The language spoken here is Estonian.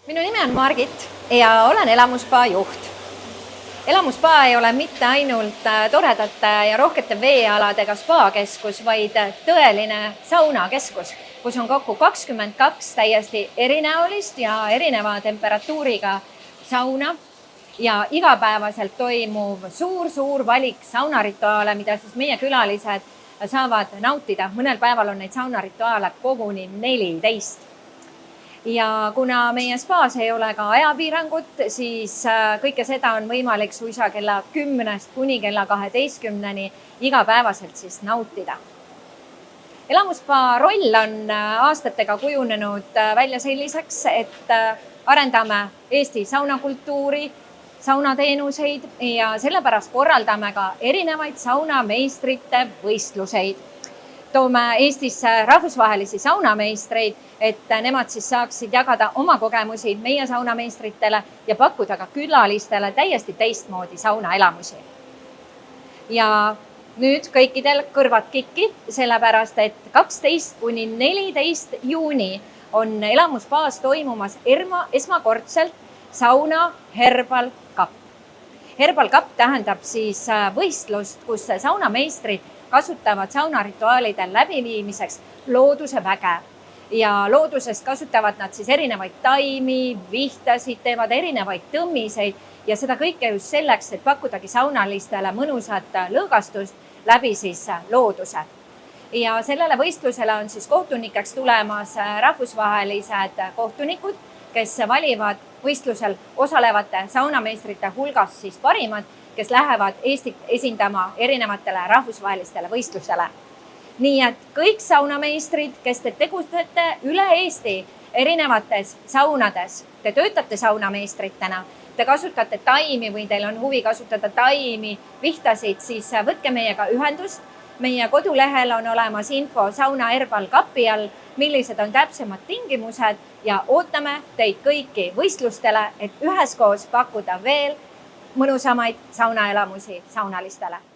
Minu nimi on Margit ja olen elamuspaa juht. Elamuspaa ei ole mitte ainult toredate ja rohkete veealadega spaakeskus, vaid tõeline saunakeskus, kus on kokku 22 täiesti erinäolist ja erineva temperatuuriga sauna ja igapäevaselt toimuv suur valik saunarituaale, mida siis meie külalised saavad nautida. Mõnel päeval on neid saunarituaale koguni 14. Ja kuna meie spaas ei ole ka ajapiirangut, siis kõike seda on võimalik suisa kella 10 kuni kella 12 igapäevaselt siis nautida. Elamuspaa roll on aastatega kujunenud välja selliseks, et arendame Eesti saunakultuuri, saunateenuseid ja sellepärast korraldame ka erinevaid saunameistrite võistluseid. Toome Eestisse rahvusvahelisi saunameistreid, et nemad siis saaksid jagada oma kogemusi meie saunameistritele ja pakkuda ka külalistele täiesti teistmoodi saunaelamusi. Ja nüüd kõikidel kõrvad kikki, sellepärast et 12 kuni 14 juuni on elamuspaas toimumas esmakordselt sauna Herbal Cup. Herbal Cup tähendab siis võistlust, kus saunameistrid kasutavad saunarituaalidel läbiviimiseks looduse väge ja loodusest kasutavad nad siis erinevaid taimi, vihtasid, teevad erinevaid tõmmiseid ja seda kõike just selleks, et pakkudagi saunalistele mõnusat lõõgastust läbi siis looduse. Ja sellele võistlusele on siis kohtunikeks tulemas rahvusvahelised kohtunikud, kes valivad võistlusel osalevate saunameistrite hulgas siis parimad, kes lähevad Eestit esindama erinevatele rahvusvahelistele võistlusele. Nii et kõik saunameistrid, kes te tegutsete üle Eesti erinevates saunades, te töötate saunameistritena, te kasutate taimi või teil on huvi kasutada taimi, vihtasid, siis võtke meiega ühendust. Meie kodulehel on olemas info sauna Herbal Cupi all, millised on täpsemad tingimused ja ootame teid kõiki võistlustele, et üheskoos pakkuda veel mõnusamaid saunaelamusi saunalistele.